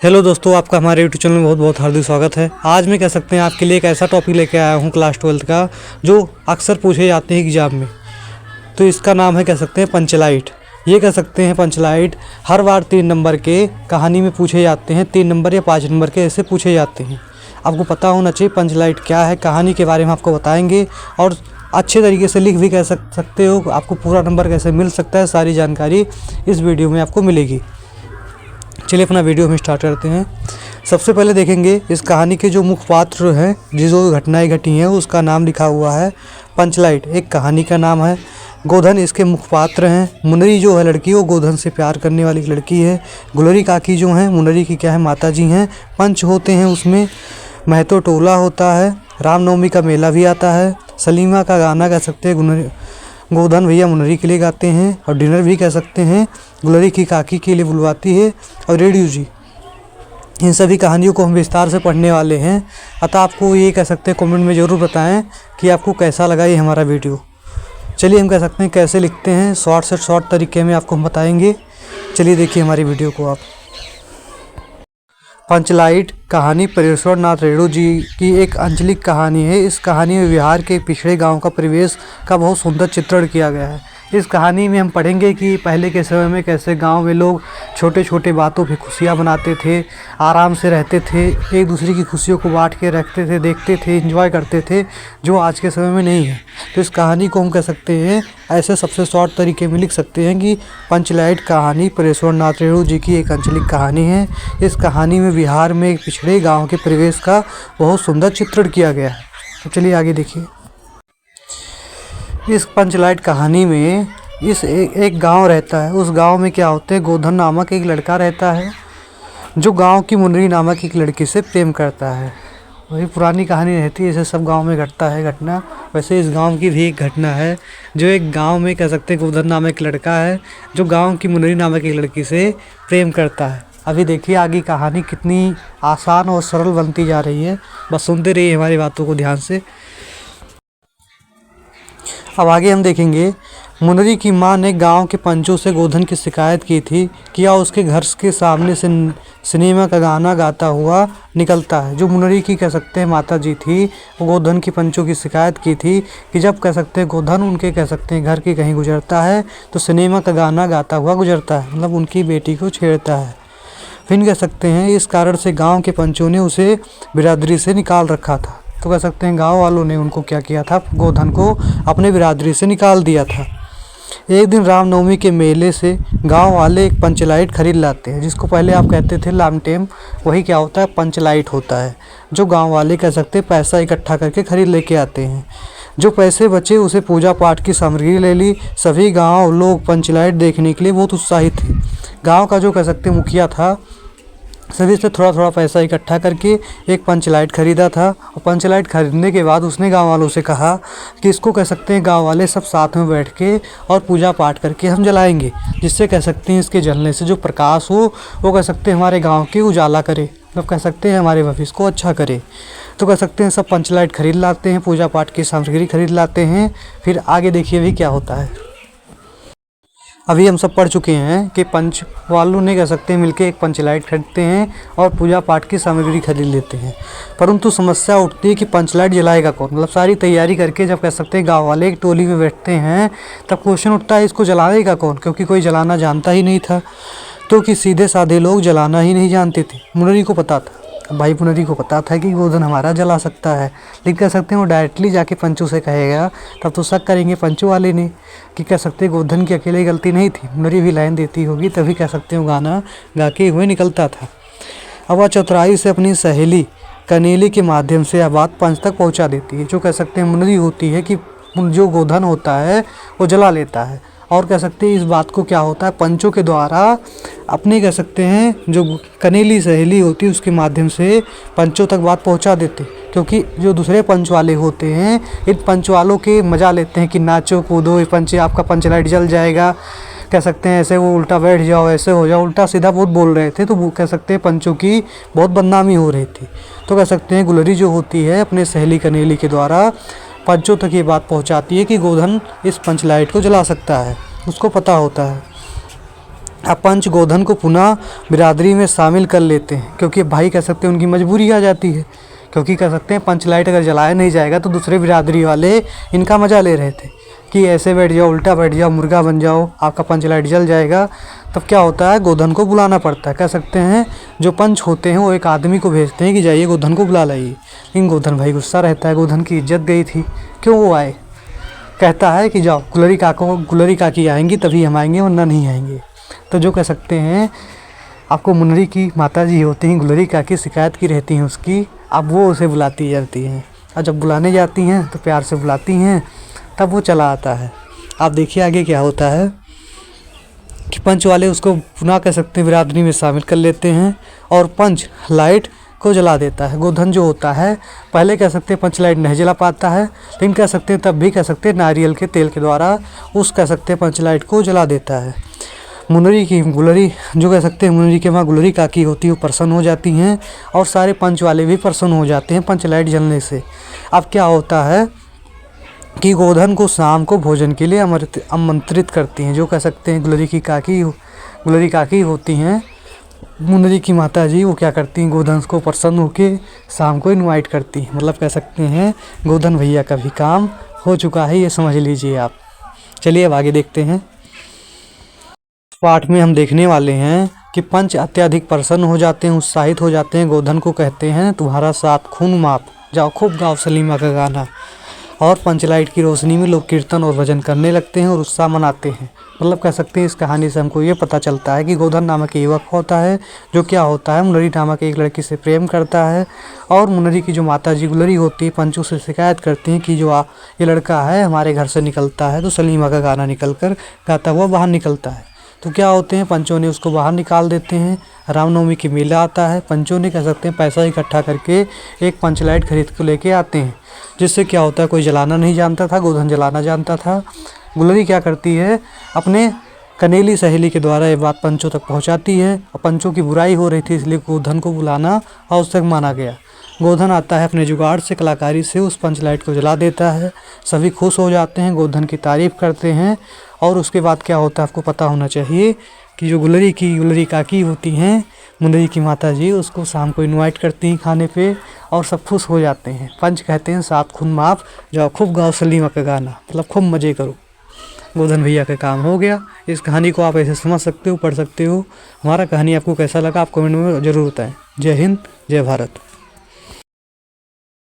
Hello दोस्तों, आपका हमारे यूट्यूब चैनल में बहुत बहुत हार्दिक स्वागत है। आज मैं कह सकते हैं आपके लिए एक ऐसा टॉपिक लेके आया हूँ क्लास 12th का, जो अक्सर पूछे जाते हैं एग्जाम में। तो इसका नाम है, कह सकते हैं, पंचलाइट। ये कह सकते हैं पंचलाइट हर बार 3 नंबर के कहानी में पूछे जाते हैं। 3 नंबर या 5 नंबर के ऐसे पूछे जाते हैं। आपको पता होना चाहिए पंचलाइट क्या है। कहानी के बारे में आपको बताएंगे और अच्छे तरीके से लिख भी कह सकते हो। आपको पूरा नंबर कैसे मिल सकता है, सारी जानकारी इस वीडियो में आपको मिलेगी। चलिए अपना वीडियो में स्टार्ट करते हैं। सबसे पहले देखेंगे इस कहानी के जो मुख्य पात्र हैं, जो घटनाएं घटी हैं, उसका नाम लिखा हुआ है पंचलाइट। एक कहानी का नाम है। गोधन इसके मुख्य पात्र हैं। मुनरी जो है लड़की, वो गोधन से प्यार करने वाली एक लड़की है। गुलरी काकी जो हैं, मुनरी की क्या है, माता जी हैं। पंच होते हैं उसमें, महतो टोला होता है। रामनवमी का मेला भी आता है। सलीमा का गाना कह सकते हैं गोधन भैया मुनरी के लिए गाते हैं। और डिनर भी कह सकते हैं गुलरी की काकी के लिए बुलवाती है। और रेडियो जी, इन सभी कहानियों को हम विस्तार से पढ़ने वाले हैं। अतः आपको ये कह सकते हैं कमेंट में ज़रूर बताएं कि आपको कैसा लगा ये हमारा वीडियो। चलिए हम कह सकते हैं कैसे लिखते हैं, शॉर्ट से शॉर्ट तरीके में आपको हम बताएंगे। चलिए देखिए हमारी वीडियो को आप। पंचलाइट कहानी परेश्वर नाथ रेणु जी की एक आंचलिक कहानी है। इस कहानी में बिहार के पिछड़े गांव का परिवेश का बहुत सुंदर चित्रण किया गया है। इस कहानी में हम पढ़ेंगे कि पहले के समय में कैसे गांव में लोग छोटे छोटे बातों पे खुशियां मनाते थे, आराम से रहते थे, एक दूसरे की खुशियों को बांट के रखते थे, देखते थे, एंजॉय करते थे, जो आज के समय में नहीं है। तो इस कहानी को हम कह सकते हैं ऐसे सबसे शॉर्ट तरीके में लिख सकते हैं कि पंचलाइट कहानी परेश्वर नाथ रेणु जी की एक आंचलिक कहानी है। इस कहानी में बिहार में एक पिछड़े गाँव के परिवेश का बहुत सुंदर चित्रण किया गया है। तो चलिए आगे देखिए। इस पंचलाइट कहानी में एक गांव रहता है। उस गांव में क्या होते हैं, गोधन नामक एक लड़का रहता है, जो गांव की मुनरी नामक एक लड़की से प्रेम करता है। वही पुरानी कहानी रहती है, जैसे सब गांव में घटता है घटना, वैसे इस गांव की भी एक घटना है। जो एक गांव में कह सकते हैं गोधन नामक एक लड़का है, जो गाँव की मुनरी नामक एक लड़की से प्रेम करता है। अभी देखिए आगे कहानी कितनी आसान और सरल बनती जा रही है। बस सुनते रहिए हमारी बातों को ध्यान से। अब आगे हम देखेंगे, मुनरी की मां ने गांव के पंचों से गोधन की शिकायत की थी कि यह उसके घर के सामने से सिनेमा का गाना गाता हुआ निकलता है। जो मुनरी की कह सकते हैं माता जी थी, वो गोधन की पंचों की शिकायत की थी कि जब कह सकते हैं गोधन उनके कह सकते हैं घर के कहीं गुजरता है तो सिनेमा का गाना गाता हुआ गुजरता है, मतलब उनकी बेटी को छेड़ता है। फिर कह सकते हैं इस कारण से गाँव के पंचों ने उसे बिरादरी से निकाल रखा था। तो कह सकते हैं गांव वालों ने उनको क्या किया था, गोधन को अपने बिरादरी से निकाल दिया था। एक दिन रामनवमी के मेले से गांव वाले एक पंचलाइट खरीद लाते हैं, जिसको पहले आप कहते थे लामटेम, वही क्या होता है, पंचलाइट होता है। जो गांव वाले कह सकते हैं पैसा इकट्ठा करके खरीद लेके आते हैं। जो पैसे बचे उसे पूजा पाठ की सामग्री ले ली। सभी गाँव लोग पंचलाइट देखने के लिए बहुत उत्साहित थे। गाँव का जो कह सकते हैं मुखिया था, सभी से थोड़ा थोड़ा पैसा इकट्ठा करके एक पंचलाइट खरीदा था। और पंचलाइट खरीदने के बाद उसने गांव वालों से कहा कि इसको कह सकते हैं गांव वाले सब साथ में बैठ के और पूजा पाठ करके हम जलाएंगे, जिससे कह सकते हैं इसके जलने से जो प्रकाश हो वो कह सकते हैं हमारे गांव के उजाला करे, मतलब कह सकते हैं हमारे भविष्य को अच्छा करे। तो कह सकते हैं सब पंचलाइट खरीद लाते हैं, पूजा पाठ की सामग्री खरीद लाते हैं। फिर आगे देखिए भी क्या होता है। अभी हम सब पढ़ चुके हैं कि पंच वालों ने कह सकते हैं मिलके एक पंचलाइट खरीदते हैं और पूजा पाठ की सामग्री खरीद लेते हैं। परंतु समस्या उठती है कि पंचलाइट जलाएगा कौन। मतलब सारी तैयारी करके जब कह सकते हैं गांव वाले एक टोली में बैठते हैं, तब क्वेश्चन उठता है इसको जलाएगा कौन, क्योंकि कोई जलाना जानता ही नहीं था। तो कि सीधे साधे लोग जलाना ही नहीं जानते थे। मुनरी को पता था, भाई मुनरी को पता था कि गोधन हमारा जला सकता है, लेकिन कह सकते हैं वो डायरेक्टली जाके पंचों से कहेगा, तब तो शक करेंगे पंचों वाले ने कि कह सकते हैं गोधन की अकेले गलती नहीं थी, मुनरी भी लाइन देती होगी, तभी कह सकते हैं वो गाना गा के हुए निकलता था। अब वह चतुराई से अपनी सहेली कनेली के माध्यम से यह बात पंच तक पहुँचा देती है। जो कह सकते हैं मुनरी होती है कि जो गोधन होता है वो जला लेता है। और कह सकते हैं इस बात को क्या होता है, पंचों के द्वारा अपने कह सकते हैं जो कनेली सहेली होती है उसके माध्यम से पंचों तक बात पहुंचा देते। क्योंकि जो दूसरे पंच वाले होते हैं, इन पंच वालों के मजा लेते हैं कि नाचो कूदो, ये पंच आपका पंचलाइट जल जाएगा, कह सकते हैं ऐसे वो उल्टा बैठ जाओ, ऐसे हो जाओ, उल्टा सीधा बहुत बोल रहे थे। तो वो कह सकते हैं पंचों की बहुत बदनामी हो रही थी। तो कह सकते हैं गुलरी जो होती है अपने सहेली कनेली के द्वारा पंचों तक ये बात पहुंचाती है कि गोधन इस पंचलाइट को जला सकता है, उसको पता होता है। अब पंच गोधन को पुनः बिरादरी में शामिल कर लेते हैं, क्योंकि भाई कह सकते हैं उनकी मजबूरी आ जाती है, क्योंकि कह सकते हैं पंच लाइट अगर जलाया नहीं जाएगा तो दूसरे बिरादरी वाले इनका मज़ा ले रहे थे कि ऐसे बैठ जाओ, उल्टा बैठ जाओ, मुर्गा बन जाओ, आपका पंच लाइट जल जाएगा। तब क्या होता है, गोधन को बुलाना पड़ता है। कह सकते हैं जो पंच होते हैं वो एक आदमी को भेजते हैं कि जाइए गोधन को बुला लाइए, लेकिन गोधन भाई गुस्सा रहता है, गोधन की इज्जत गई थी, क्यों वो आए। कहता है कि जाओ गुलरी काकी आएंगी तभी हम आएंगे, वरना नहीं आएंगे। तो जो कह सकते हैं आपको मुनरी की माता जी होती हैं, गुलरी काकी शिकायत की रहती हैं उसकी, अब वो उसे बुलाती जाती हैं, और जब बुलाने जाती हैं तो प्यार से बुलाती हैं, तब वो चला आता है। आप देखिए आगे क्या होता है कि पंच वाले उसको पुनः कह सकते हैं बिरादरी में शामिल कर लेते हैं और पंच लाइट को जला देता है। गोधन जो होता है पहले कह सकते हैं पंच लाइट नहीं जला पाता है, लेकिन कह सकते हैं तब भी कह सकते हैं नारियल के तेल के द्वारा उस कह सकते हैं पंच लाइट को जला देता है। मुनरी की गुलरी जो कह सकते हैं मुनरी के वहाँ गुलरी काकी होती है वो प्रसन्न हो जाती हैं और सारे पंच वाले भी प्रसन्न हो जाते हैं पंच लाइट जलने से। अब क्या होता है कि गोधन को शाम को भोजन के लिए आमंत्रित करती हैं। जो कह सकते हैं गुलरी काकी होती हैं मुनरी की माता जी, वो क्या करती हैं गोधन को प्रसन्न होकर शाम को इनवाइट करती हैं। मतलब कह सकते हैं गोधन भैया का भी काम हो चुका है, ये समझ लीजिए आप। चलिए अब आगे देखते हैं। पाठ में हम देखने वाले हैं कि पंच अत्यधिक प्रसन्न हो जाते हैं, उत्साहित हो जाते हैं। गोधन को कहते हैं तुम्हारा 7 खून माफ, जाओ खूब गाओ सलीमा का गाना। और पंच लाइट की रोशनी में लोग कीर्तन और भजन करने लगते हैं और उत्साह मनाते हैं। मतलब कह सकते हैं इस कहानी से हमको ये पता चलता है कि गोधन नामक युवक होता है जो क्या होता है मुनरी नामक एक लड़की से प्रेम करता है, और मुनरी की जो माता जी गुलरी होती है पंचों से शिकायत करती हैं कि जो ये लड़का है हमारे घर से निकलता है तो सलीमा का गाना निकल कर गाता हुआ बाहर निकलता है। तो क्या होते हैं पंचों ने उसको बाहर निकाल देते हैं। रामनवमी की मेला आता है, पंचों ने कह सकते हैं पैसा इकट्ठा करके एक पंच लाइट खरीद को लेके आते हैं, जिससे क्या होता है कोई जलाना नहीं जानता था, गोधन जलाना जानता था। गुलरी क्या करती है अपने कनेली सहेली के द्वारा ये बात पंचों तक पहुंचाती है, और पंचों की बुराई हो रही थी इसलिए गोधन को बुलाना आवश्यक माना गया। गोधन आता है अपने जुगाड़ से कलाकारी से उस पंच लाइट को जला देता है, सभी खुश हो जाते हैं, गोधन की तारीफ़ करते हैं। और उसके बाद क्या होता है आपको पता होना चाहिए कि जो गुलरी काकी होती हैं मुनरी की माता जी, उसको शाम को इनवाइट करती हैं खाने पे और सब खुश हो जाते हैं। पंच कहते हैं 7 खून माफ, जाओ खूब गाओ सलीमा का गाना, मतलब खूब मज़े करो। गोधन भैया का काम हो गया। इस कहानी को आप ऐसे समझ सकते हो, पढ़ सकते हो। हमारा कहानी आपको कैसा लगा आप कमेंट में ज़रूर बताएं। जय हिंद, जय भारत।